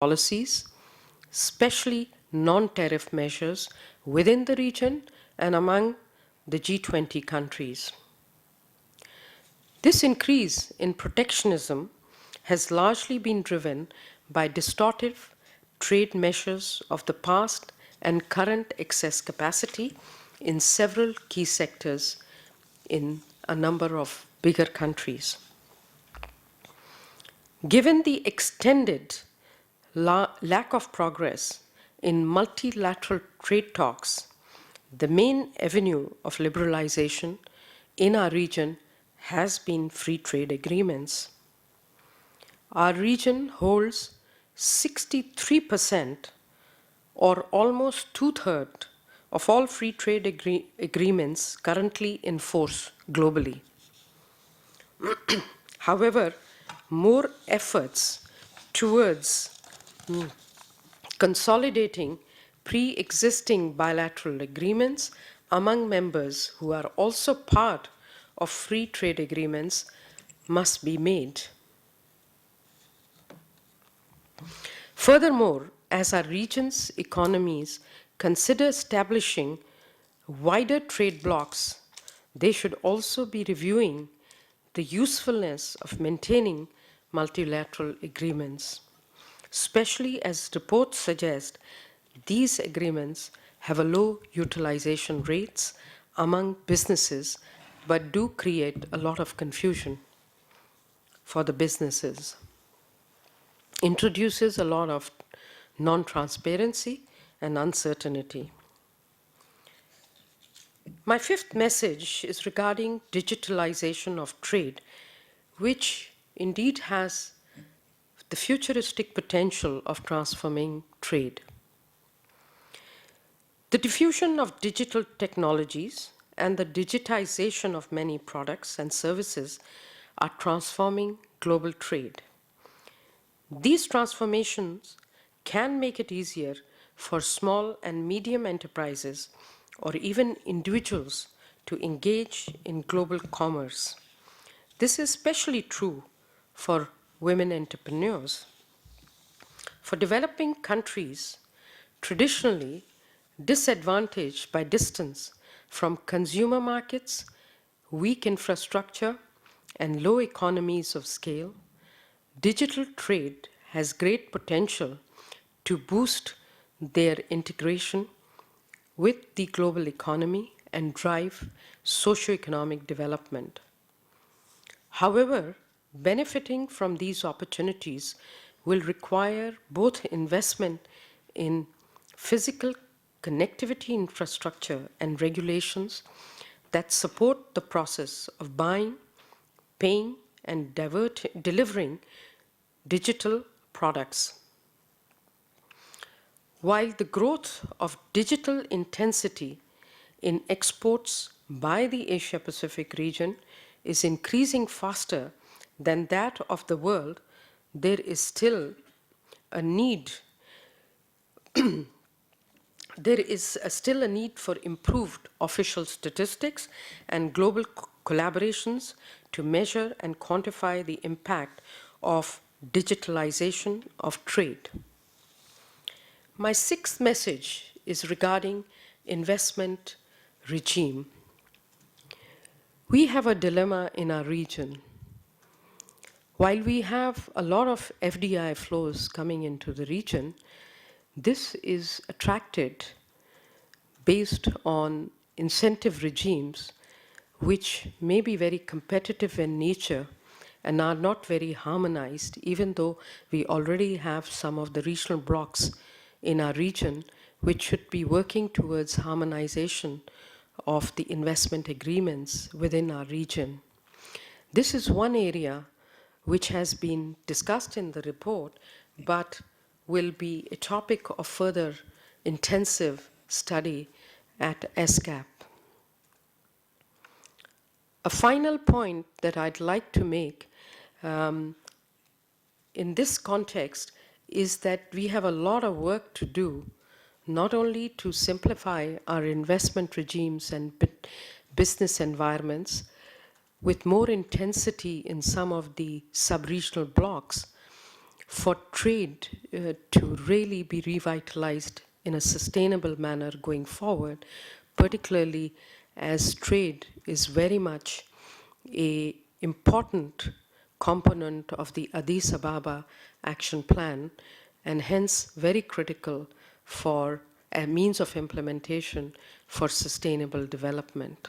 policies, especially non-tariff measures within the region and among the G20 countries. This increase in protectionism has largely been driven by distortive trade measures of the past and current excess capacity in several key sectors in a number of bigger countries. Given the extended lack of progress in multilateral trade talks, the main avenue of liberalization in our region has been free trade agreements. Our region holds 63% or almost two-thirds of all free trade agreements currently in force globally. However, more efforts towards consolidating pre-existing bilateral agreements among members who are also part of free trade agreements must be made. Furthermore, as our region's economies consider establishing wider trade blocs, they should also be reviewing the usefulness of maintaining multilateral agreements, especially as reports suggest these agreements have a low utilization rates among businesses, but do create a lot of confusion for the businesses. Introduces a lot of non-transparency and uncertainty. My fifth message is regarding digitalization of trade, which indeed has the futuristic potential of transforming trade. The diffusion of digital technologies and the digitization of many products and services are transforming global trade. These transformations can make it easier for small and medium enterprises or even individuals to engage in global commerce. This is especially true for women entrepreneurs. For developing countries, traditionally disadvantaged by distance from consumer markets, weak infrastructure, and low economies of scale, digital trade has great potential to boost their integration with the global economy and drive socioeconomic development. However, benefiting from these opportunities will require both investment in physical connectivity infrastructure and regulations that support the process of buying, paying, and delivering digital products. While the growth of digital intensity in exports by the Asia-Pacific region is increasing faster than that of the world, there is still a need still a need for improved official statistics and global collaborations to measure and quantify the impact of digitalization of trade. My sixth message is regarding investment regime. We have a dilemma in our region. While we have a lot of FDI flows coming into the region, this is attracted based on incentive regimes which may be very competitive in nature and are not very harmonized, even though we already have some of the regional blocs in our region which should be working towards harmonization of the investment agreements within our region. This is one area which has been discussed in the report, but will be a topic of further intensive study at ESCAP. A final point that I'd like to make in this context is that we have a lot of work to do, not only to simplify our investment regimes and business environments with more intensity in some of the sub-regional blocks, for trade to really be revitalized in a sustainable manner going forward, particularly as trade is very much an important component of the Addis Ababa Action Plan, and hence very critical for a means of implementation for sustainable development.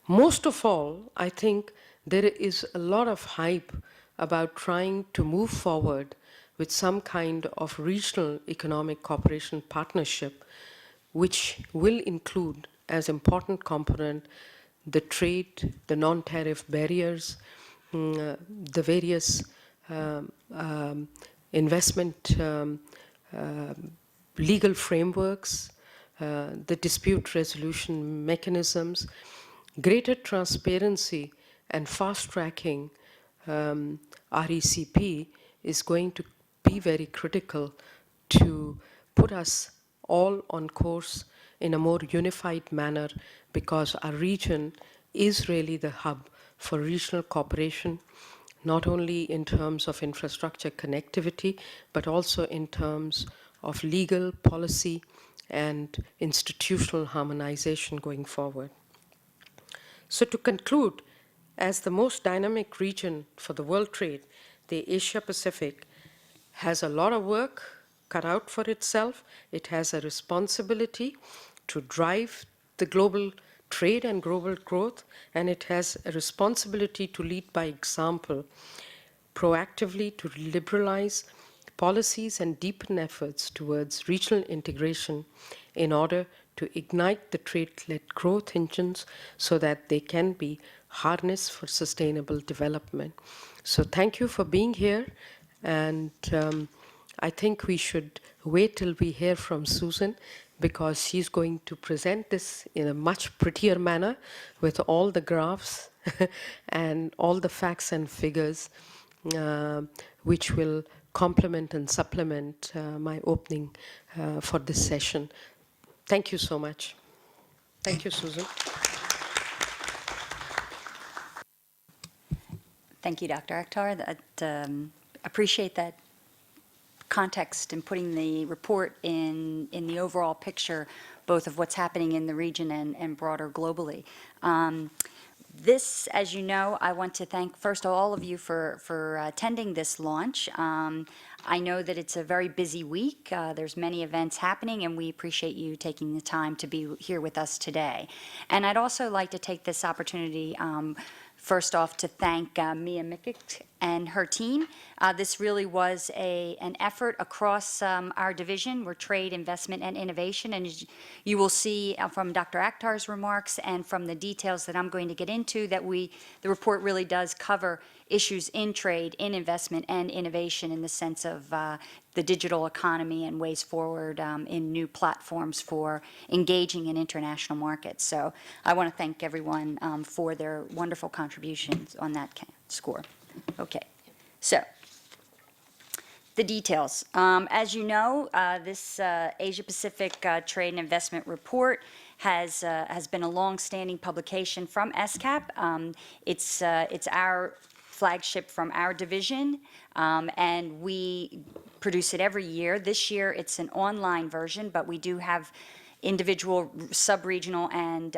Most of all, I think there is a lot of hype about trying to move forward with some kind of regional economic cooperation partnership, which will include as important component the trade, the non-tariff barriers, the various investment legal frameworks, the dispute resolution mechanisms, greater transparency and fast-tracking RECP is going to be very critical to put us all on course in a more unified manner, because our region is really the hub for regional cooperation, not only in terms of infrastructure connectivity, but also in terms of legal policy and institutional harmonization going forward. So to conclude, as the most dynamic region for the world trade, the Asia-Pacific has a lot of work cut out for itself. It has a responsibility to drive the global trade and global growth, and it has a responsibility to lead by example, proactively to liberalize policies and deepen efforts towards regional integration in order to ignite the trade-led growth engines so that they can be harnessed for sustainable development. So thank you for being here, and I think we should wait till we hear from Susan, because she's going to present this in a much prettier manner with all the graphs and all the facts and figures, which will complement and supplement my opening for this session. Thank you so much. Thank you, Susan. Thank you, Dr. Akhtar. Appreciate that context and putting the report in the overall picture, both of what's happening in the region and broader globally. This, as you know, I want to thank first all of you for attending this launch. I know that it's a very busy week. There's many events happening, and we appreciate you taking the time to be here with us today. And I'd also like to take this opportunity first off to thank Mia Mikic and her team. This really was an effort across our division. We're trade, investment, and innovation. And as you will see from Dr. Akhtar's remarks and from the details that I'm going to get into, that the report really does cover issues in trade, in investment, and innovation in the sense of the digital economy and ways forward in new platforms for engaging in international markets. So I want to thank everyone for their wonderful contributions on that score. Okay, so the details. As you know, this Asia-Pacific Trade and Investment Report has been a long-standing publication from ESCAP. It's our flagship from our division, and we produce it every year. This year, it's an online version, but we do have individual sub-regional and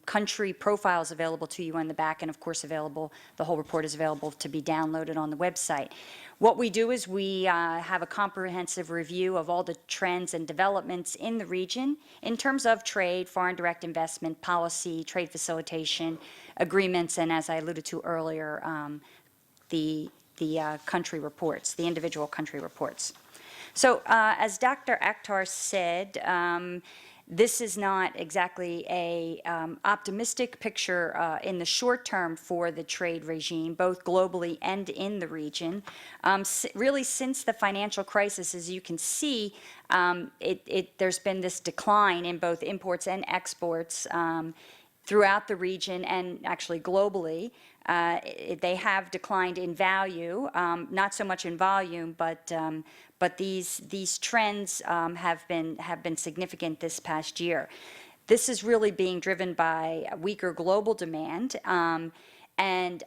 country profiles available to you on the back, and of course available, the whole report is available to be downloaded on the website. What we do is we have a comprehensive review of all the trends and developments in the region in terms of trade, foreign direct investment, policy, trade facilitation, agreements, and as I alluded to earlier, the country reports, the individual country reports. So as Dr. Akhtar said, this is not exactly a optimistic picture in the short term for the trade regime, both globally and in the region. Really, since the financial crisis, as you can see, there's been this decline in both imports and exports throughout the region and actually globally. They have declined in value, not so much in volume, but these trends have been significant this past year. This is really being driven by weaker global demand And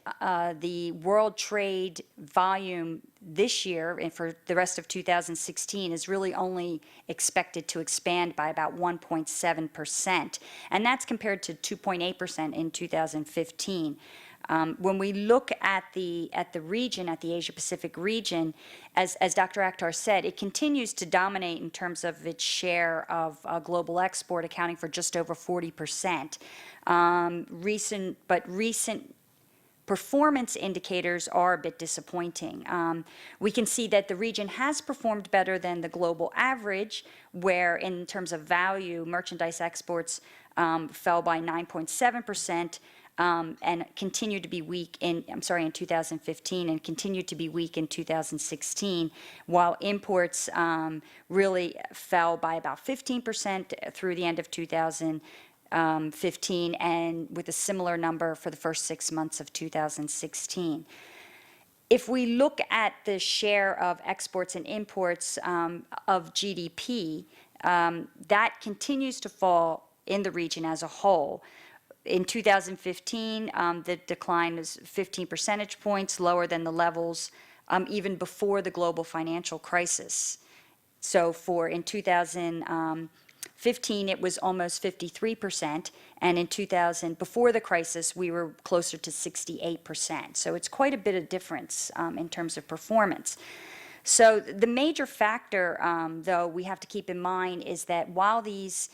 the world trade volume this year and for the rest of 2016 is really only expected to expand by about 1.7%. And that's compared to 2.8% in 2015. When we look at the region, at the Asia-Pacific region, as Dr. Akhtar said, it continues to dominate in terms of its share of global export, accounting for just over 40%. Recent performance indicators are a bit disappointing. We can see that the region has performed better than the global average, where in terms of value, merchandise exports fell by 9.7%. And continued to be weak in 2015 and continued to be weak in 2016, while imports really fell by about 15% through the end of 2015 and with a similar number for the first 6 months of 2016. If we look at the share of exports and imports of GDP, that continues to fall in the region as a whole. In 2015, the decline is 15 percentage points lower than the levels even before the global financial crisis. So in 2015, it was almost 53%, and before the crisis, we were closer to 68%. So it's quite a bit of difference in terms of performance. So the major factor, though, we have to keep in mind is that while these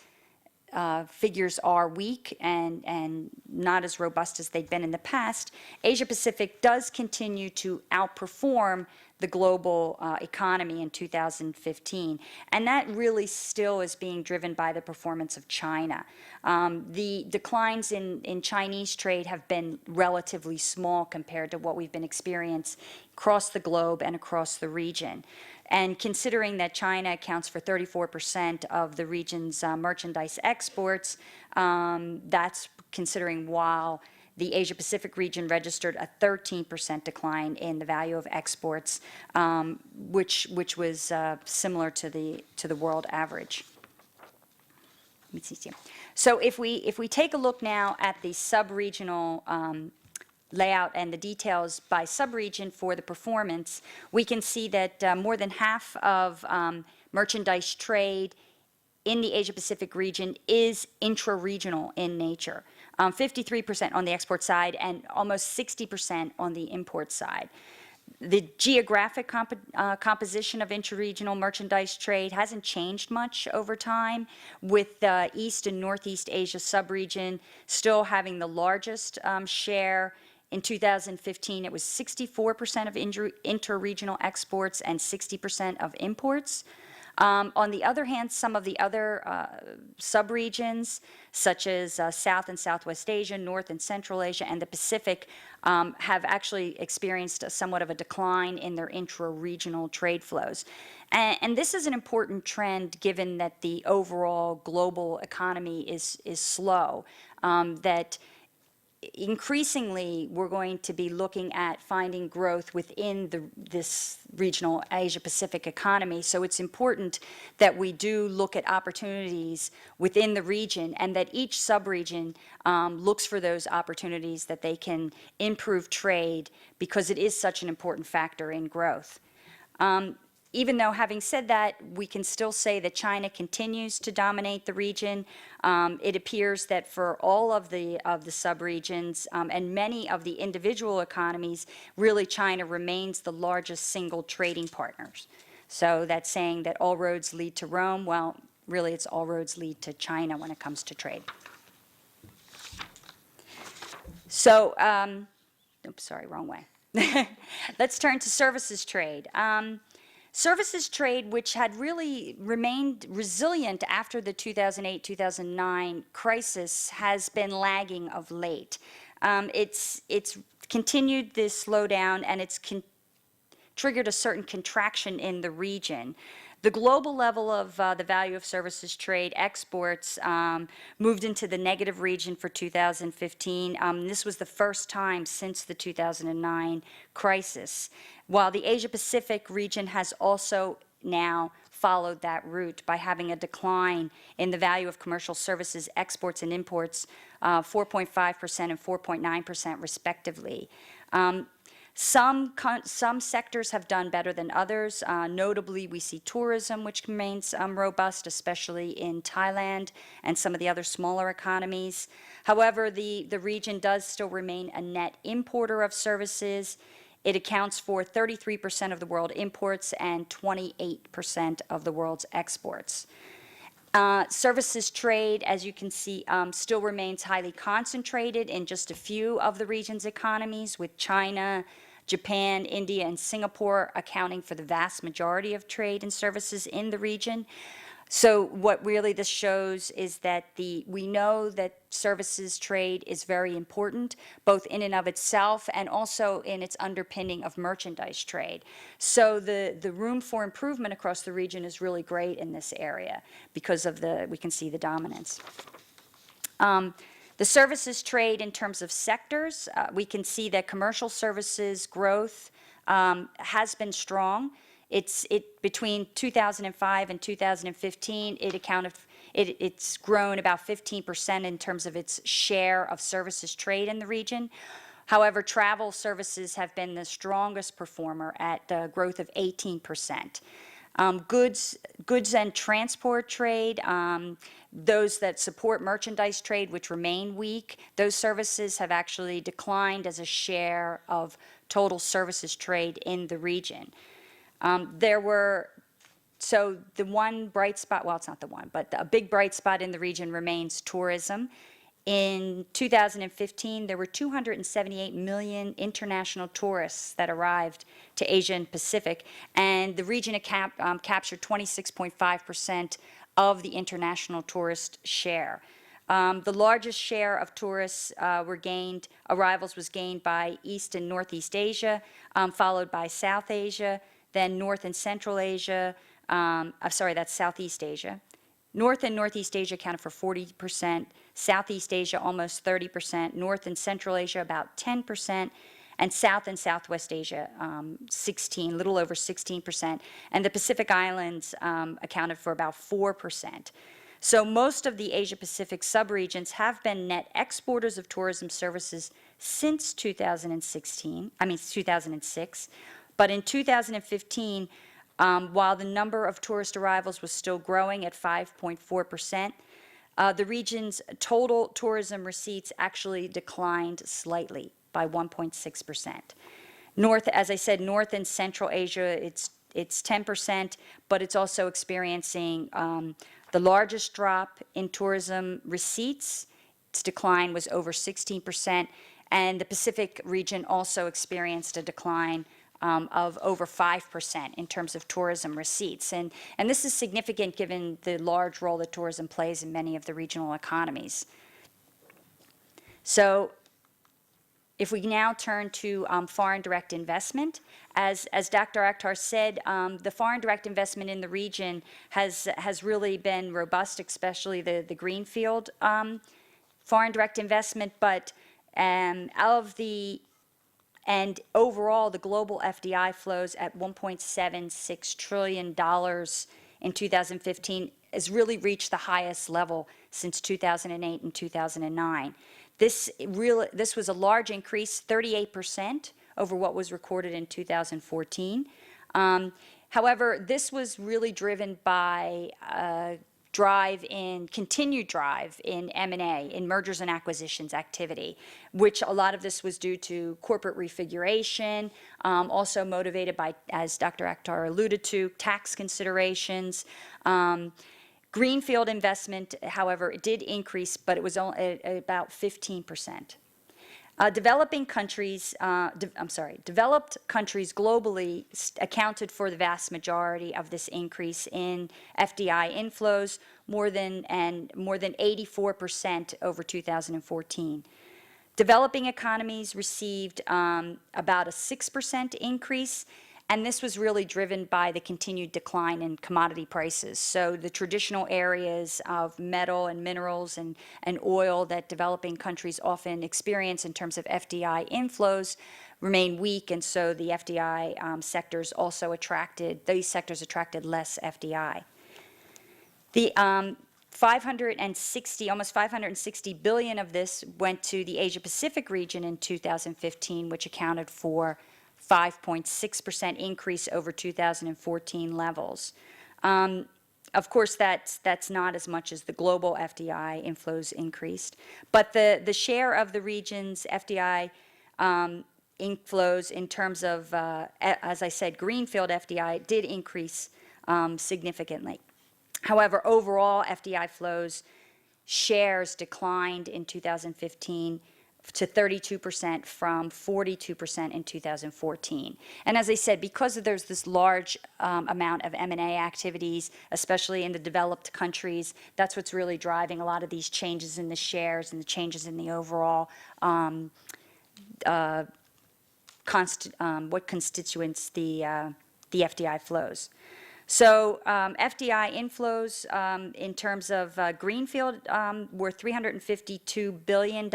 figures are weak and not as robust as they've been in the past, Asia-Pacific does continue to outperform the global economy in 2015. And that really still is being driven by the performance of China. The declines in Chinese trade have been relatively small compared to what we've been experiencing across the globe and across the region. And considering that China accounts for 34% of the region's merchandise exports, that's considering while the Asia-Pacific region registered a 13% decline in the value of exports, which was similar to the world average. Let me see here. So if we take a look now at the sub-regional layout and the details by subregion for the performance, we can see that more than half of merchandise trade in the Asia-Pacific region is intra-regional in nature. 53% on the export side and almost 60% on the import side. The geographic composition of intra-regional merchandise trade hasn't changed much over time, with the East and Northeast Asia subregion still having the largest share. In 2015, it was 64% of inter-regional exports and 60% of imports. On the other hand, some of the other subregions, such as South and Southwest Asia, North and Central Asia, and the Pacific, have actually experienced somewhat of a decline in their intra-regional trade flows. And this is an important trend given that the overall global economy is slow, that increasingly we're going to be looking at finding growth within this regional Asia-Pacific economy. So it's important that we do look at opportunities within the region and that each subregion looks for those opportunities that they can improve trade, because it is such an important factor in growth. Even though, having said that, we can still say that China continues to dominate the region. It appears that for all of the subregions and many of the individual economies, really China remains the largest single trading partners. So that's saying that all roads lead to Rome. Well, really it's all roads lead to China when it comes to trade. So, oops, sorry, wrong way. Let's turn to services trade. Services trade, which had really remained resilient after the 2008-2009 crisis, has been lagging of late. It's continued this slowdown, and it's triggered a certain contraction in the region. The global level of the value of services trade exports moved into the negative region for 2015. This was the first time since the 2009 crisis. While the Asia-Pacific region has also now followed that route by having a decline in the value of commercial services exports and imports, 4.5% and 4.9% respectively. Some sectors have done better than others. Notably, we see tourism, which remains robust, especially in Thailand and some of the other smaller economies. However, the region does still remain a net importer of services. It accounts for 33% of the world imports and 28% of the world's exports. Services trade, as you can see, still remains highly concentrated in just a few of the region's economies, with China, Japan, India, and Singapore accounting for the vast majority of trade and services in the region. So what really this shows is that we know that services trade is very important, both in and of itself and also in its underpinning of merchandise trade. So the room for improvement across the region is really great in this area because of we can see the dominance. The services trade in terms of sectors, we can see that commercial services growth has been strong. Between 2005 and 2015, it's grown about 15% in terms of its share of services trade in the region. However, travel services have been the strongest performer at a growth of 18%. Goods and transport trade, those that support merchandise trade, which remain weak, those services have actually declined as a share of total services trade in the region. So the one bright spot, well, it's not the one, but a big bright spot in the region remains tourism. In 2015, there were 278 million international tourists that arrived to Asia and Pacific, and the region captured 26.5% of the international tourist share. The largest share of tourists arrivals was gained by East and Northeast Asia, followed by South Asia, then North and Central Asia, that's Southeast Asia. North and Northeast Asia accounted for 40%, Southeast Asia almost 30%, North and Central Asia about 10%, and South and Southwest Asia little over 16%, and the Pacific Islands accounted for about 4%. So most of the Asia-Pacific subregions have been net exporters of tourism services since 2006, but in 2015, while the number of tourist arrivals was still growing at 5.4%, the region's total tourism receipts actually declined slightly by 1.6%. As I said, North and Central Asia, it's 10%, but it's also experiencing the largest drop in tourism receipts. Its decline was over 16%, and the Pacific region also experienced a decline of over 5% in terms of tourism receipts. And this is significant given the large role that tourism plays in many of the regional economies. So if we now turn to foreign direct investment, as Dr. Akhtar said, the foreign direct investment in the region has really been robust, especially the greenfield foreign direct investment, but and overall, the global FDI flows at $1.76 trillion in 2015 has really reached the highest level since 2008 and 2009. This was a large increase, 38% over what was recorded in 2014. However, this was really driven by continued drive in M&A, in mergers and acquisitions activity, which a lot of this was due to corporate refiguration, also motivated by, as Dr. Akhtar alluded to, tax considerations. Greenfield investment, however, it did increase, but it was only at about 15%. Developed countries globally accounted for the vast majority of this increase in FDI inflows, more than 84% over 2014. Developing economies received about a 6% increase, And this was really driven by the continued decline in commodity prices. So the traditional areas of metal and minerals and oil that developing countries often experience in terms of FDI inflows remain weak, and so the FDI sectors also attracted, these sectors attracted less FDI. The 560, almost 560 billion of this went to the Asia Pacific region in 2015, which accounted for 5.6% increase over 2014 levels. Of course, that's not as much as the global FDI inflows increased, but the share of the region's FDI inflows in terms of, as I said, greenfield FDI did increase significantly. However, overall FDI flows shares declined in 2015 to 32% from 42% in 2014. And as I said, because there's this large amount of M&A activities, especially in the developed countries, that's what's really driving a lot of these changes in the shares and the changes in the overall what constitutes the FDI flows. So FDI inflows in terms of greenfield were $352 billion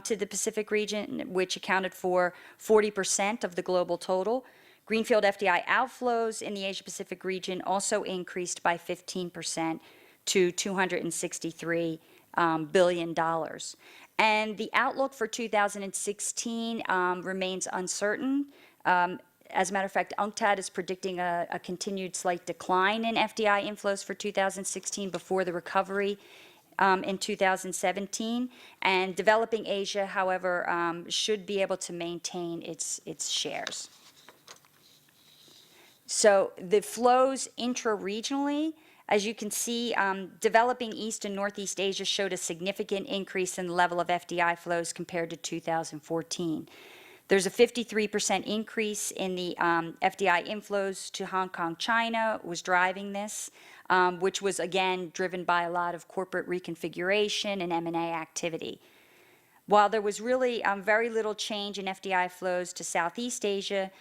to the Pacific region, which accounted for 40% of the global total. Greenfield FDI outflows in the Asia Pacific region also increased by 15% to $263 billion. And the outlook for 2016 remains uncertain. As a matter of fact, UNCTAD is predicting a continued slight decline in FDI inflows for 2016 before the recovery in 2017. And developing Asia, however, should be able to maintain its shares. So the flows intra-regionally, as you can see, developing East and Northeast Asia showed a significant increase in the level of FDI flows compared to 2014. There's a 53% increase in the FDI inflows to Hong Kong, China was driving this, which was again driven by a lot of corporate reconfiguration and M&A activity. While there was really very little change in FDI flows to Southeast Asia,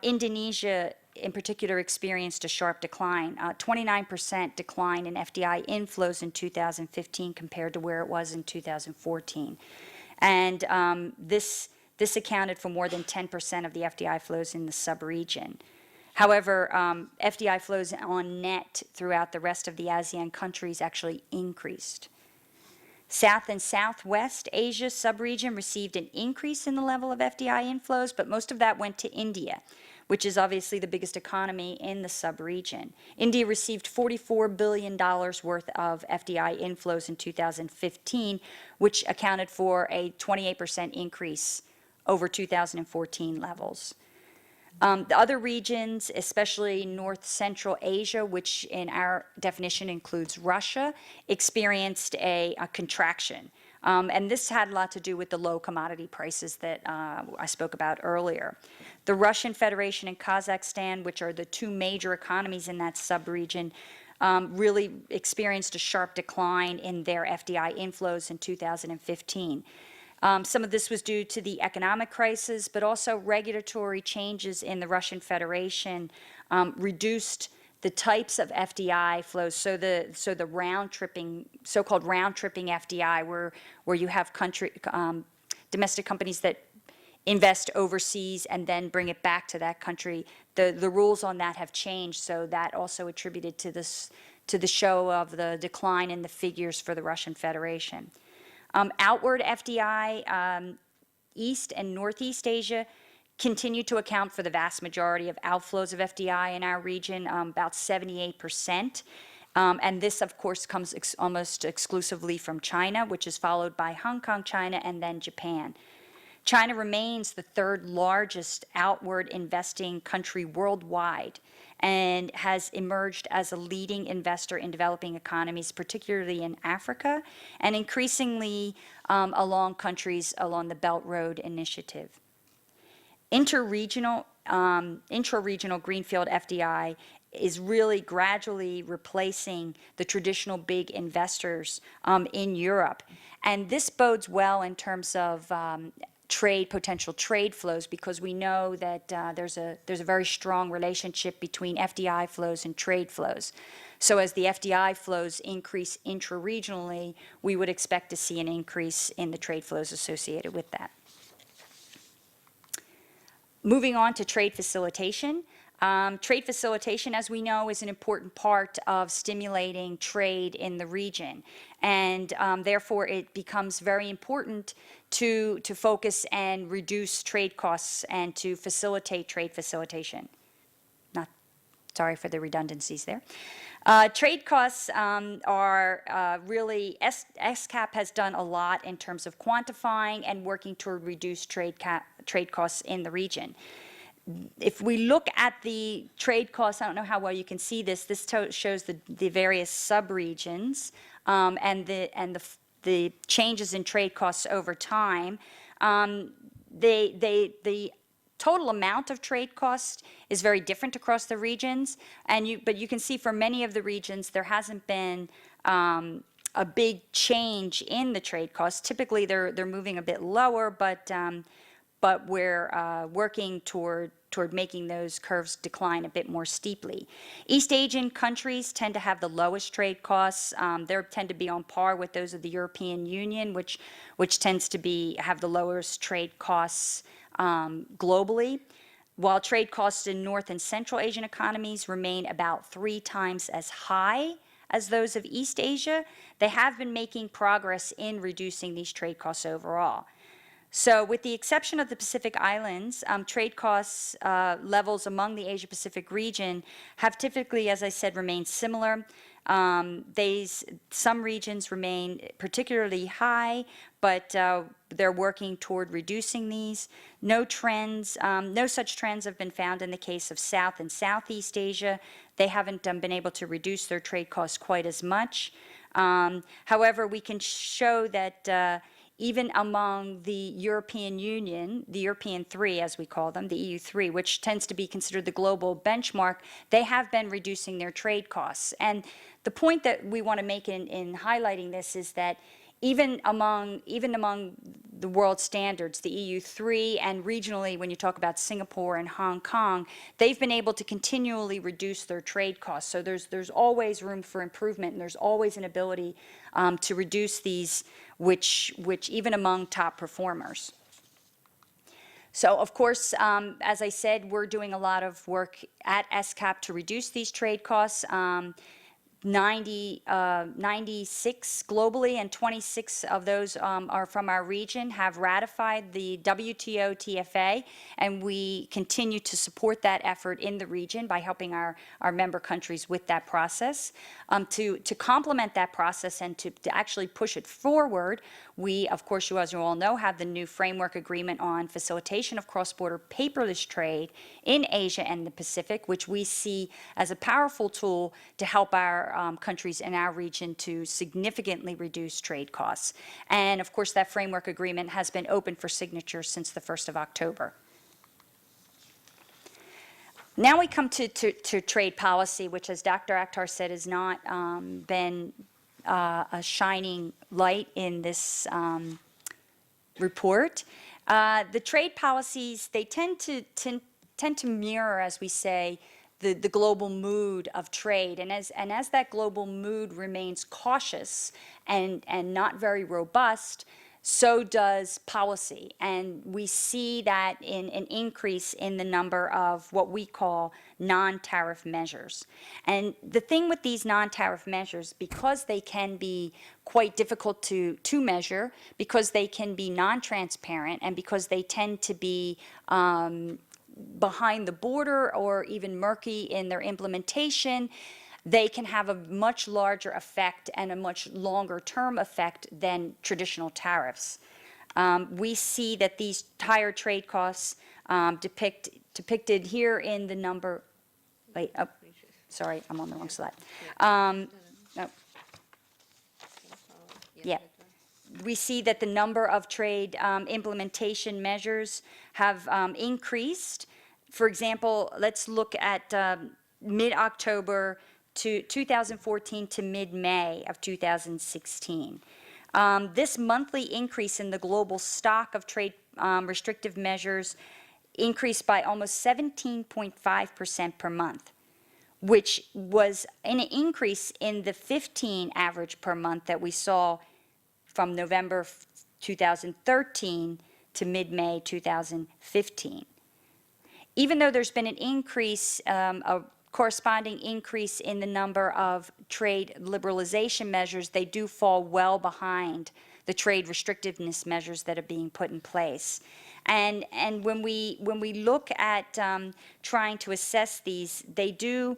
Indonesia in particular experienced a sharp decline, 29% decline in FDI inflows in 2015 compared to where it was in 2014. And this accounted for more than 10% of the FDI flows in the sub-region. However, FDI flows on net throughout the rest of the ASEAN countries actually increased. South and Southwest Asia sub-region received an increase in the level of FDI inflows, but most of that went to India, which is obviously the biggest economy in the sub-region. India received $44 billion worth of FDI inflows in 2015, which accounted for a 28% increase over 2014 levels. The other regions, especially North Central Asia, which in our definition includes Russia, experienced a contraction. And this had a lot to do with the low commodity prices that I spoke about earlier. The Russian Federation and Kazakhstan, which are the two major economies in that sub-region, really experienced a sharp decline in their FDI inflows in 2015. Some of this was due to the economic crisis, but also regulatory changes in the Russian Federation reduced the types of FDI flows. So the round-tripping, so-called round-tripping FDI, where you have domestic companies that invest overseas and then bring it back to that country. The rules on that have changed, so that also attributed to this, to the show of the decline in the figures for the Russian Federation. Outward FDI, East and Northeast Asia, continue to account for the vast majority of outflows of FDI in our region, about 78%. And this, of course, comes almost exclusively from China, which is followed by Hong Kong, China, and then Japan. China remains the third largest outward investing country worldwide and has emerged as a leading investor in developing economies, particularly in Africa, and increasingly along countries along the Belt Road Initiative. Intraregional greenfield FDI is really gradually replacing the traditional big investors in Europe. And this bodes well in terms of potential trade flows, because we know that there's a very strong relationship between FDI flows and trade flows. So as the FDI flows increase intra-regionally, we would expect to see an increase in the trade flows associated with that. Moving on to trade facilitation. Trade facilitation, as we know, is an important part of stimulating trade in the region. And therefore, it becomes very important to focus and reduce trade costs and to facilitate trade facilitation. Sorry for the redundancies there. Trade costs are really, ESCAP has done a lot in terms of quantifying and working toward reduce trade costs in the region. If we look at the trade costs, I don't know how well you can see this. This shows the various subregions and the changes in trade costs over time. The total amount of trade cost is very different across the regions, but you can see for many of the regions there hasn't been a big change in the trade costs. Typically, they're moving a bit lower, but we're working toward making those curves decline a bit more steeply. East Asian countries tend to have the lowest trade costs. They tend to be on par with those of the European Union, which tends to have the lowest trade costs globally. While trade costs in North and Central Asian economies remain about 3 times as high as those of East Asia, they have been making progress in reducing these trade costs overall. So with the exception of the Pacific Islands, trade costs levels among the Asia-Pacific region have typically, as I said, remained similar. Some regions remain particularly high, but they're working toward reducing these. No such trends have been found in the case of South and Southeast Asia. They haven't been able to reduce their trade costs quite as much. However, we can show that even among the European Union, the European 3 as we call them, the EU3, which tends to be considered the global benchmark, they have been reducing their trade costs. And the point that we want to make in highlighting this is that even among the world standards, the EU3, and regionally when you talk about Singapore and Hong Kong, they've been able to continually reduce their trade costs. So there's always room for improvement, and there's always an ability to reduce these, which even among top performers. So of course, as I said, we're doing a lot of work at ESCAP to reduce these trade costs. 96 globally, and 26 of those are from our region, have ratified the WTO TFA, and we continue to support that effort in the region by helping our member countries with that process. To complement that process and to actually push it forward, we, of course, as you all know, have the new framework agreement on facilitation of cross-border paperless trade in Asia and the Pacific, which we see as a powerful tool to help our countries in our region to significantly reduce trade costs. And of course, that framework agreement has been open for signature since the 1st of October. Now we come to trade policy, which, as Dr. Akhtar said, has not been a shining light in this report. The trade policies, they tend to mirror, as we say, the global mood of trade. And as that global mood remains cautious and not very robust, so does policy. And we see that in an increase in the number of what we call non-tariff measures. And the thing with these non-tariff measures, because they can be quite difficult to measure, because they can be non-transparent, and because they tend to be behind the border or even murky in their implementation, they can have a much larger effect and a much longer term effect than traditional tariffs. We see that these higher trade costs depicted here in the number, sorry, I'm on the wrong slide. No. Yeah. We see that the number of trade implementation measures have increased. For example, let's look at mid-October to 2014 to mid-May of 2016. This monthly increase in the global stock of trade restrictive measures increased by almost 17.5% per month, which was an increase in the 15 average per month that we saw from November 2013 to mid-May 2015. Even though there's been an increase, a corresponding increase in the number of trade liberalization measures, they do fall well behind the trade restrictiveness measures that are being put in place. And when we look at trying to assess these, they do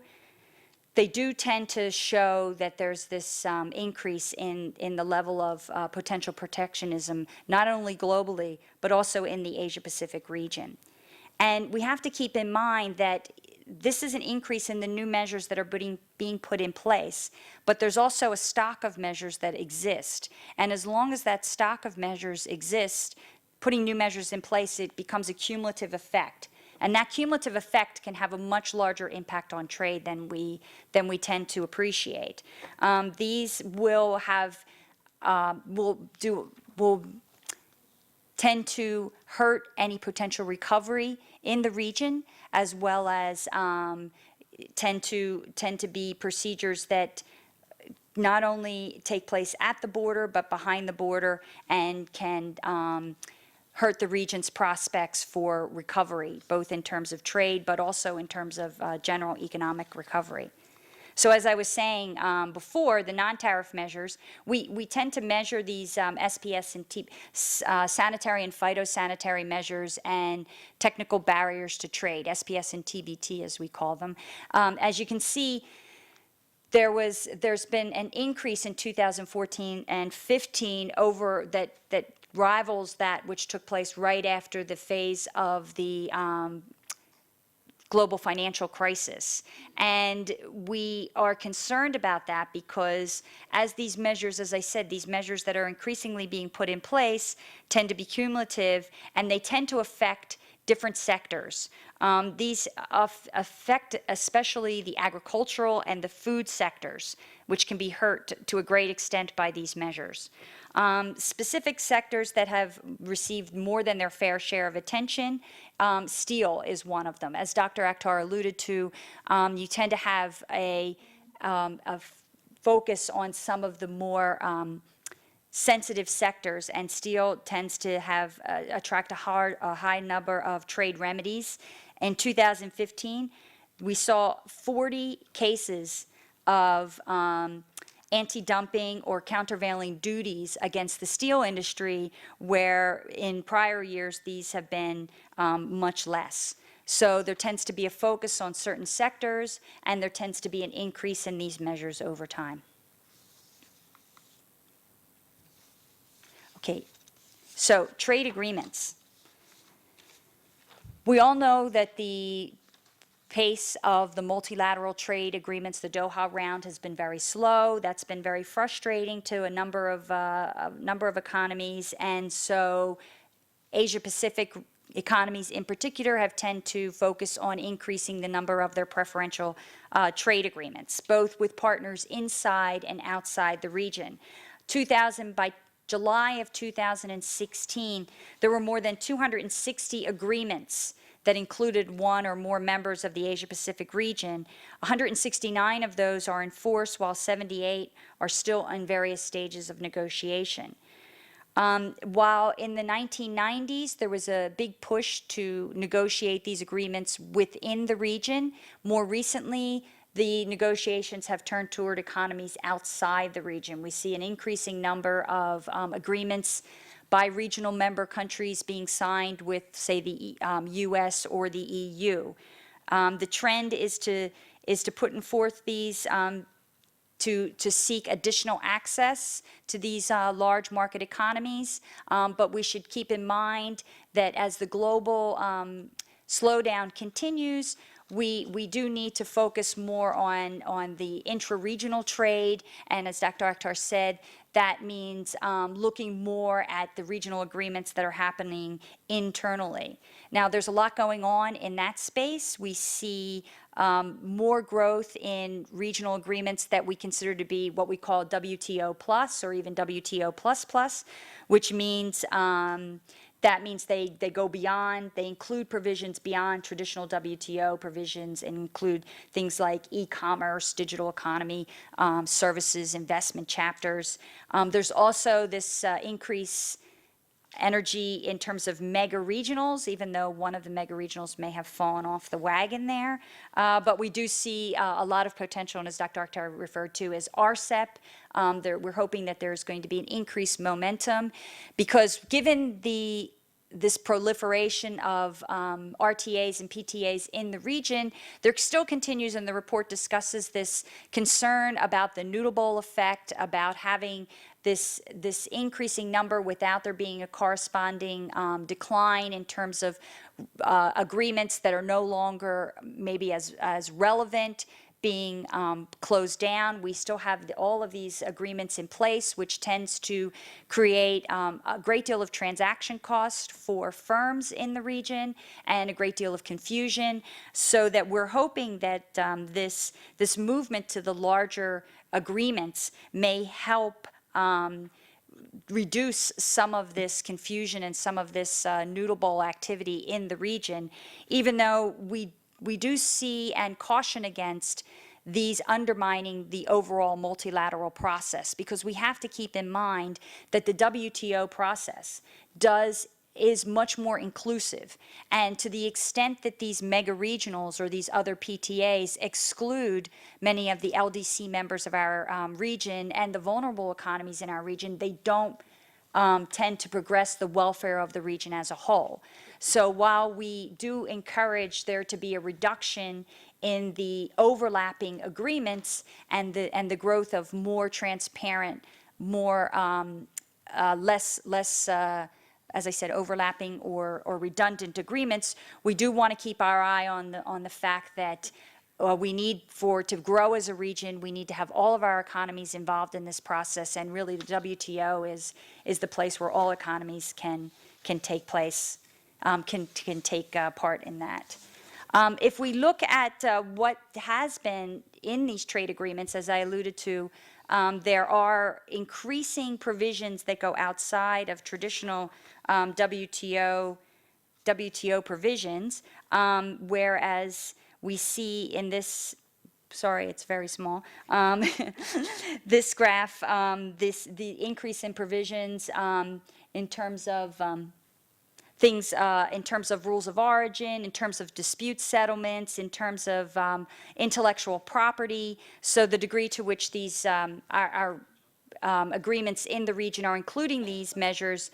tend to show that there's this increase in the level of potential protectionism, not only globally, but also in the Asia-Pacific region. And we have to keep in mind that this is an increase in the new measures that are being put in place, but there's also a stock of measures that exist. And as long as that stock of measures exists, putting new measures in place, it becomes a cumulative effect. And that cumulative effect can have a much larger impact on trade than we tend to appreciate. These will have, will tend to hurt any potential recovery in the region, as well as tend to be procedures that not only take place at the border, but behind the border, and can hurt the region's prospects for recovery, both in terms of trade, but also in terms of general economic recovery. So as I was saying before, the non-tariff measures, we tend to measure these SPS and sanitary and phytosanitary measures and technical barriers to trade, SPS and TBT as we call them. As you can see, there's been an increase in 2014 and 15 over that rivals that which took place right after the phase of the global financial crisis. And we are concerned about that because as these measures, as I said, these measures that are increasingly being put in place tend to be cumulative, and they tend to affect different sectors. These affect especially the agricultural and the food sectors, which can be hurt to a great extent by these measures. Specific sectors that have received more than their fair share of attention, steel is one of them. As Dr. Akhtar alluded to, you tend to have a focus on some of the more sensitive sectors, and steel tends to have attract a high number of trade remedies. In 2015, we saw 40 cases of anti-dumping or countervailing duties against the steel industry, where in prior years these have been much less. So there tends to be a focus on certain sectors, and there tends to be an increase in these measures over time. Okay, so trade agreements. We all know that the pace of the multilateral trade agreements, the Doha round, has been very slow. That's been very frustrating to a number of economies, and so Asia-Pacific economies in particular have tended to focus on increasing the number of their preferential trade agreements, both with partners inside and outside the region. By July of 2016, there were more than 260 agreements that included one or more members of the Asia-Pacific region. 169 of those are in force, while 78 are still in various stages of negotiation. While in the 1990s there was a big push to negotiate these agreements within the region, more recently the negotiations have turned toward economies outside the region. We see an increasing number of agreements by regional member countries being signed with, say, the U.S. or the EU. The trend is to put forth these to seek additional access to these large market economies, but we should keep in mind that as the global slowdown continues, we do need to focus more on the intra-regional trade, and as Dr. Akhtar said, that means looking more at the regional agreements that are happening internally. Now, there's a lot going on in that space. We see more growth in regional agreements that we consider to be what we call WTO plus or even WTO plus plus, which means That means they go beyond, they include provisions beyond traditional WTO provisions and include things like e-commerce, digital economy, services, investment chapters. There's also this increase energy in terms of mega regionals, even though one of the mega regionals may have fallen off the wagon there. But we do see a lot of potential, and as Dr. Akhtar referred to as RCEP, we're hoping that there's going to be an increased momentum because given this proliferation of RTAs and PTAs in the region, there still continues, and the report discusses this concern about the noodle bowl effect, about having this increasing number without there being a corresponding decline in terms of agreements that are no longer maybe as relevant being closed down. We still have all of these agreements in place, which tends to create a great deal of transaction cost for firms in the region and a great deal of confusion, so that we're hoping that this movement to the larger agreements may help reduce some of this confusion and some of this noodle bowl activity in the region, even though we do see and caution against these undermining the overall multilateral process, because we have to keep in mind that the WTO process is much more inclusive. And to the extent that these mega regionals or these other PTAs exclude many of the LDC members of our region and the vulnerable economies in our region, they don't tend to progress the welfare of the region as a whole. So while we do encourage there to be a reduction in the overlapping agreements and the growth of more transparent, more less as I said, overlapping or redundant agreements, we do want to keep our eye on the fact that we need to grow as a region, we need to have all of our economies involved in this process, and really the WTO is the place where all economies can take place, can take part in that. If we look at what has been in these trade agreements, as I alluded to, there are increasing provisions that go outside of traditional WTO provisions, whereas we see in this, sorry, it's very small, this graph, the increase in provisions in terms of things, in terms of rules of origin, in terms of dispute settlements, in terms of intellectual property. So the degree to which these our agreements in the region are including these measures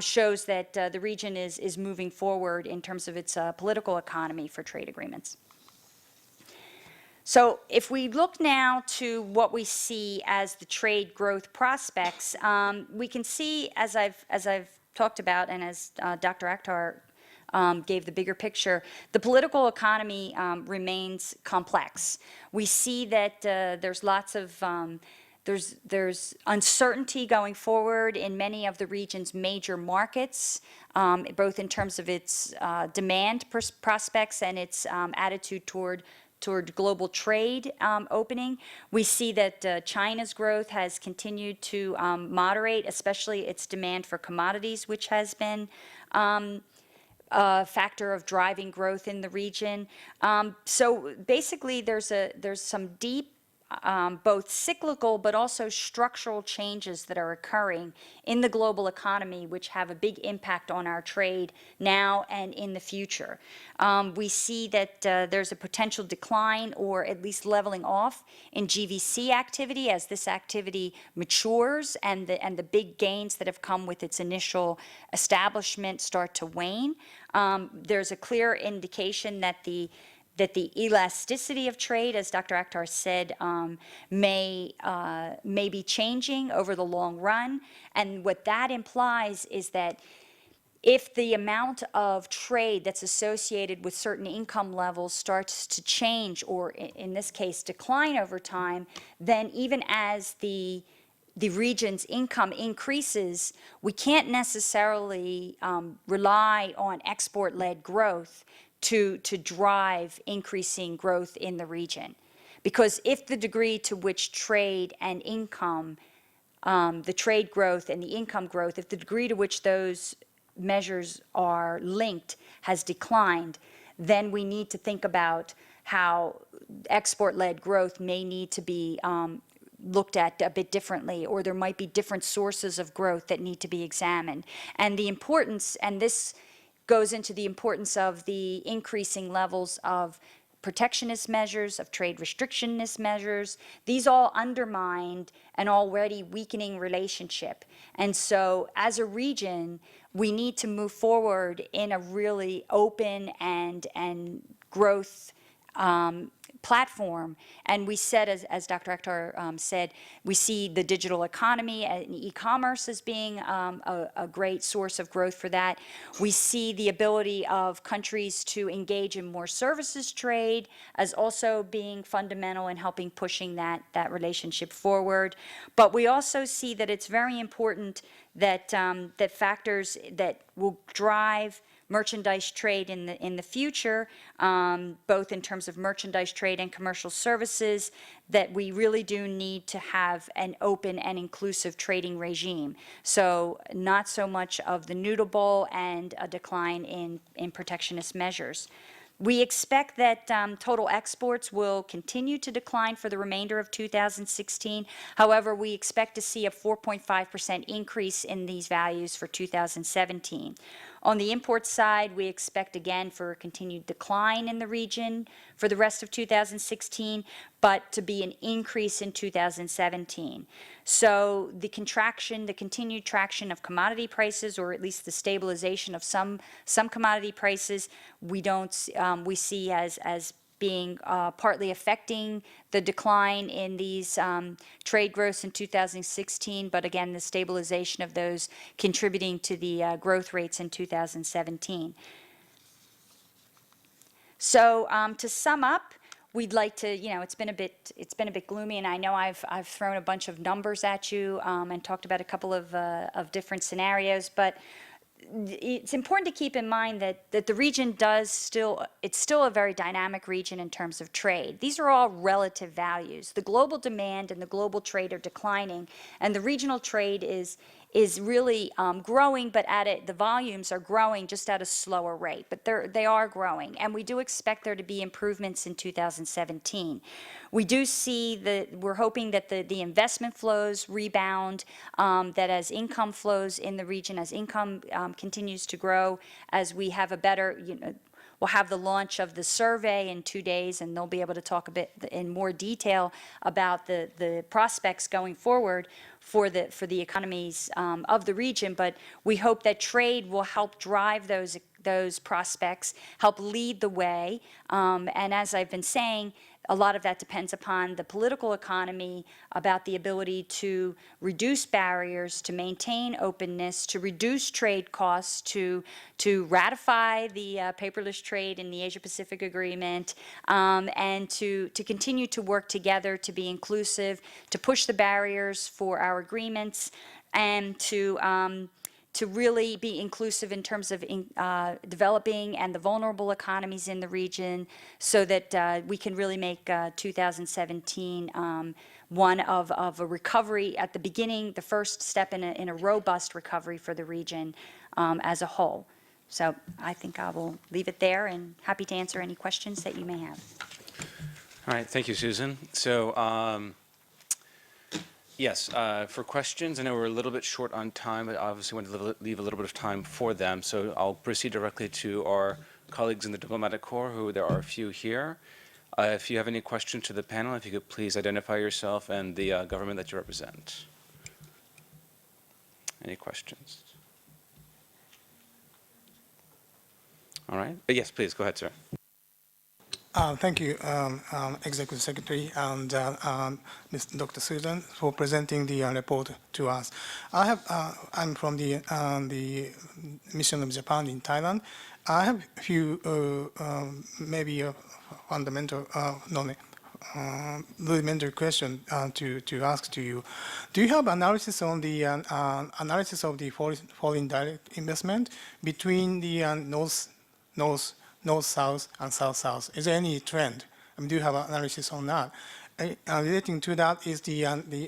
shows that the region is moving forward in terms of its political economy for trade agreements. So if we look now to what we see as the trade growth prospects, we can see, as I've talked about, and as Dr. Akhtar gave the bigger picture, the political economy remains complex. We see that there's lots of there's uncertainty going forward in many of the region's major markets, both in terms of its demand prospects and its attitude toward global trade opening. We see that China's growth has continued to moderate, especially its demand for commodities, which has been a factor of driving growth in the region. So basically, there's some deep both cyclical but also structural changes that are occurring in the global economy, which have a big impact on our trade now and in the future. We see that there's a potential decline or at least leveling off in GVC activity as this activity matures and the big gains that have come with its initial establishment start to wane. There's a clear indication that the elasticity of trade, as Dr. Akhtar said, may be changing over the long run. And what that implies is that if the amount of trade that's associated with certain income levels starts to change, or in this case decline over time, then even as the region's income increases, we can't necessarily rely on export-led growth to drive increasing growth in the region. Because if the degree to which trade and income, the trade growth and the income growth, if the degree to which those measures are linked has declined, then we need to think about how export-led growth may need to be looked at a bit differently, or there might be different sources of growth that need to be examined. And the importance, and this goes into the importance of the increasing levels of protectionist measures, of trade restrictionist measures. These all undermined an already weakening relationship. And so as a region, we need to move forward in a really open and growth platform. And we said, as Dr. Akhtar said, we see the digital economy and e-commerce as being a great source of growth for that. We see the ability of countries to engage in more services trade as also being fundamental in helping pushing that relationship forward. But we also see that it's very important that, that factors that will drive merchandise trade in the future, both in terms of merchandise trade and commercial services, that we really do need to have an open and inclusive trading regime. So not so much of the noodle bowl and a decline in protectionist measures. We expect that total exports will continue to decline for the remainder of 2016. However, we expect to see a 4.5% increase in these values for 2017. On the import side, we expect again for a continued decline in the region for the rest of 2016, but to be an increase in 2017. So the contraction, the continued traction of commodity prices, or at least the stabilization of some commodity prices, we see as being partly affecting the decline in these trade growths in 2016, but again, the stabilization of those contributing to the growth rates in 2017. So to sum up, we'd like to, it's been a bit gloomy, and I know I've thrown a bunch of numbers at you and talked about a couple of different scenarios, but it's important to keep in mind that the region it's still a very dynamic region in terms of trade. These are all relative values. The global demand and the global trade are declining, and the regional trade is really growing, but the volumes are growing just at a slower rate, but they are growing, and we do expect there to be improvements in 2017. We do see we're hoping that the investment flows rebound, that as income flows in the region, as income continues to grow, as we have a better, we'll have the launch of the survey in 2 days, and they'll be able to talk a bit in more detail about the prospects going forward for the economies of the region. But we hope that trade will help drive those prospects, help lead the way, and as I've been saying, a lot of that depends upon the political economy, about the ability to reduce barriers, to maintain openness, to reduce trade costs, to ratify the paperless trade in the Asia-Pacific Agreement, and to continue to work together to be inclusive, to push the barriers for our agreements, and to really be inclusive in terms of developing and the vulnerable economies in the region, so that we can really make 2017 one of a recovery at the beginning, the first step in a robust recovery for the region as a whole. So I think I will leave it there, and happy to answer any questions that you may have. All right, thank you, Susan. So yes, for questions, I know we're a little bit short on time, but obviously want to leave a little bit of time for them. So I'll proceed directly to our colleagues in the Diplomatic Corps, who there are a few here. If you have any questions to the panel, if you could please identify yourself and the government that you represent. Any questions? All right. Yes, please, go ahead, sir. Thank you, Executive Secretary and Dr. Susan, for presenting the report to us. I'm from the Mission of Japan in Thailand. I have a few maybe fundamental, rudimentary question to ask to you. Do you have analysis on the analysis of the foreign direct investment between the north-south and south-south? Is there any trend? I mean, do you have an analysis on that? Relating to that is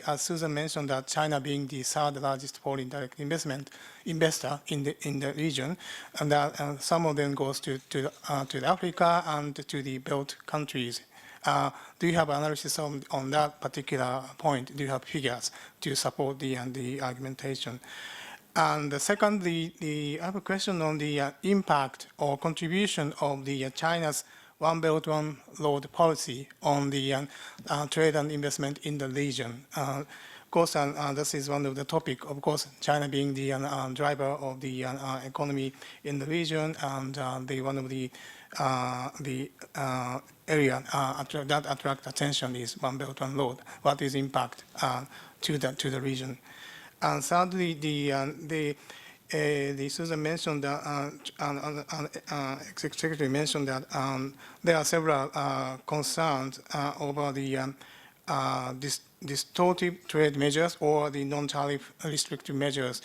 as Susan mentioned, that China being the third largest foreign direct investor in the region, and that some of them goes to Africa and to the Belt countries. Do you have analysis on that particular point? Do you have figures to support the argumentation? And secondly, I have a question on the impact or contribution of the China's One Belt, One Road policy on the trade and investment in the region. Of course, this is one of the topic, of course, China being the driver of the economy in the region, and one of the area that attract attention is One Belt, One Road. What is impact to the region? And thirdly, the Susan mentioned that, Secretary mentioned that there are several concerns over the distortive trade measures or the non-tariff restrictive measures.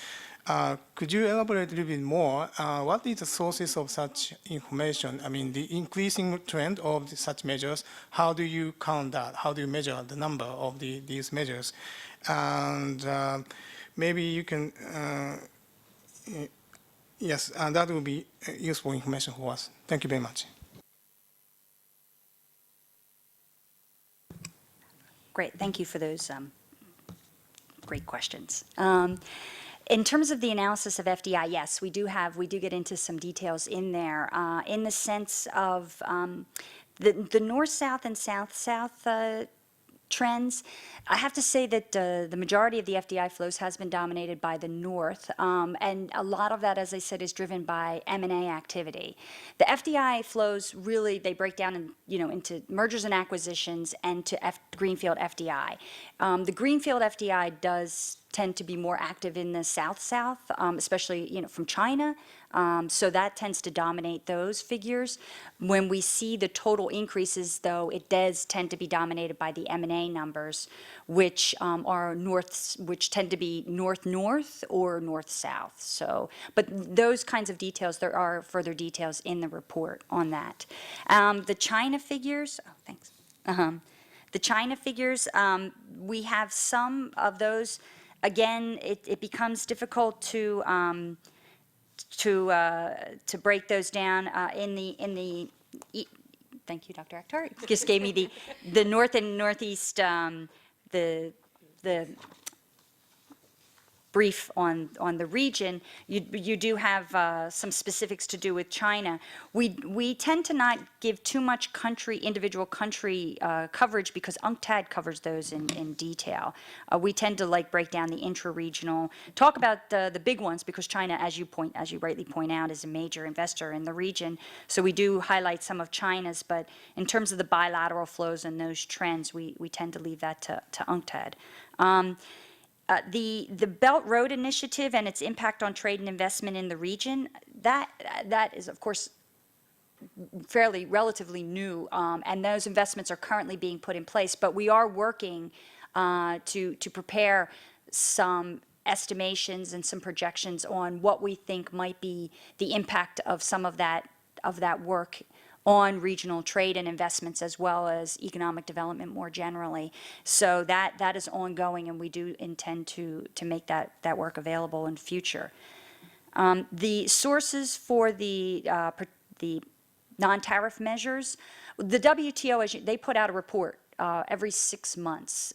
Could you elaborate a little bit more? What is the sources of such information? I mean, the increasing trend of such measures, how do you count that? How do you measure the number of these measures? And maybe you can, yes, that will be useful information for us. Thank you very much. Great, thank you for those great questions. In terms of the analysis of FDI, yes, we do get into some details in there, in the sense of the north-south and south-south trends. I have to say that the majority of the FDI flows has been dominated by the north, and a lot of that, as I said, is driven by M&A activity. The FDI flows really, they break down into mergers and acquisitions and to greenfield FDI. The greenfield FDI does tend to be more active in the south-south, especially from China. So that tends to dominate those figures. When we see the total increases, though, it does tend to be dominated by the M&A numbers, which which tend to be north-north or north-south. So, but those kinds of details, there are further details in the report on that. The China figures, oh, thanks. The China figures, we have some of those. Again, it becomes difficult to break those down in the. Thank you, Dr. Akhtar. Just gave me the north and northeast the brief on the region. You do have some specifics to do with China. We tend to not give too much individual country coverage because UNCTAD covers those in detail. We tend to break down the intra-regional, talk about the big ones because China, as you rightly point out, is a major investor in the region. So we do highlight some of China's, but in terms of the bilateral flows and those trends, we tend to leave that to UNCTAD. The Belt Road Initiative and its impact on trade and investment in the region, that is, of course, relatively new, and those investments are currently being put in place. But we are working to prepare some estimations and some projections on what we think might be the impact of some of that work on regional trade and investments as well as economic development more generally. So that is ongoing, and we do intend to make that work available in future. The sources for the non-tariff measures, the WTO, they put out a report every 6 months.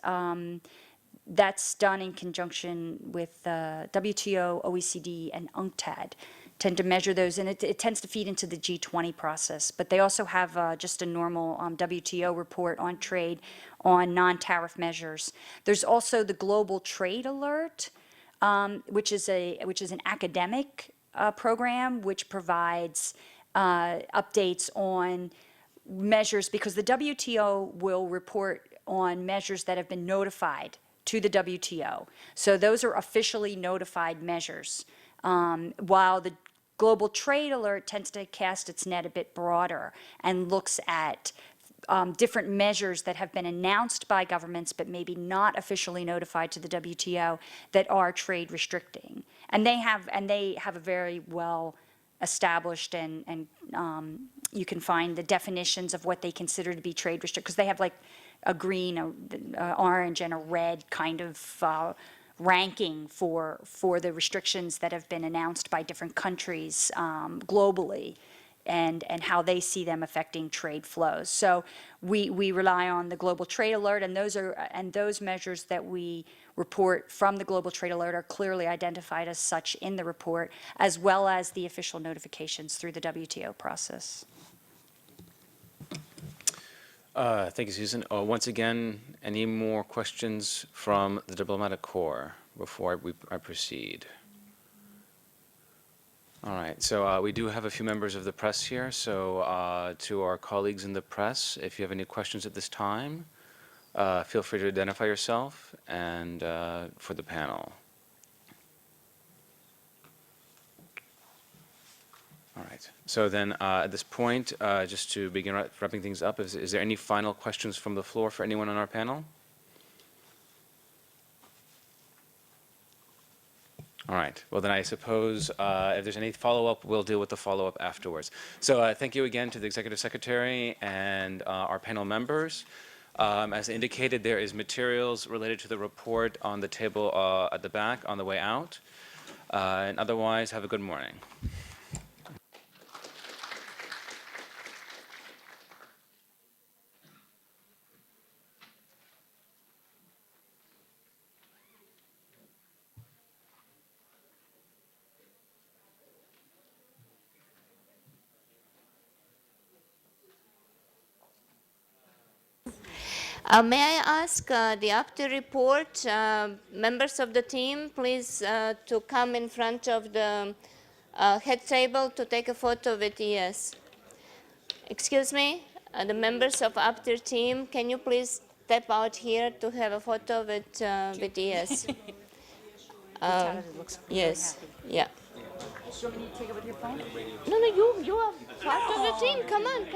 That's done in conjunction with WTO, OECD, and UNCTAD. Tend to measure those, and it tends to feed into the G20 process. But they also have just a normal WTO report on trade on non-tariff measures. There's also the Global Trade Alert, which is an academic program which provides updates on measures, because the WTO will report on measures that have been notified to the WTO. So those are officially notified measures, while the Global Trade Alert tends to cast its net a bit broader and looks at different measures that have been announced by governments but maybe not officially notified to the WTO that are trade restricting. And they have a very well established and you can find the definitions of what they consider to be trade restrict, because they have a green, a orange, and a red kind of ranking for the restrictions that have been announced by different countries globally, and how they see them affecting trade flows. So we rely on the Global Trade Alert, and those measures that we report from the Global Trade Alert are clearly identified as such in the report, as well as the official notifications through the WTO process. Thank you, Susan. Once again, any more questions from the diplomatic corps before I proceed? All right, so we do have a few members of the press here, so to our colleagues in the press, if you have any questions at this time, feel free to identify yourself and for the panel. All right, so then at this point, just to begin wrapping things up, is there any final questions from the floor for anyone on our panel? All right, well then I suppose if there's any follow-up, we'll deal with the follow-up afterwards. So thank you again to the Executive Secretary and our panel members. As indicated, there is materials related to the report on the table at the back on the way out. And otherwise, have a good morning. May I ask the after report members of the team, please, to come in front of the head table to take a photo with ES. Excuse me, the members of after team, can you please step out here to have a photo with ES? Yes, yeah. Do you want me to take it with your phone? No, you are part of the team. Come on.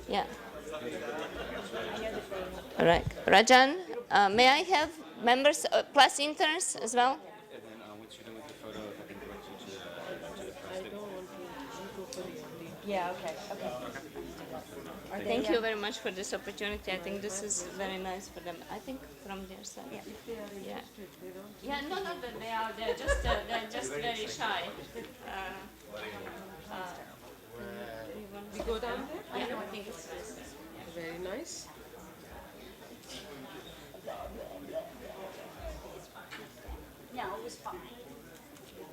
Yeah. All right, Rajan, may I have members, plus interns as well? And then once you're done with the photo, if I can direct you to the press. Yeah, okay. Thank you very much for this opportunity. I think this is very nice for them. I think from their side. Yeah. Yeah, no, they're just very shy. We go down there? Yeah, I think it's nice. Very nice. No, it was fine.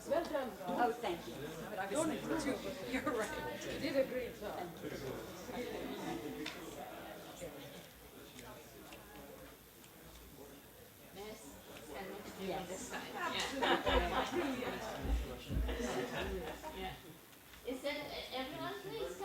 Well done. Oh, thank you. But I was You're right. You did a great job. Is that everyone, please?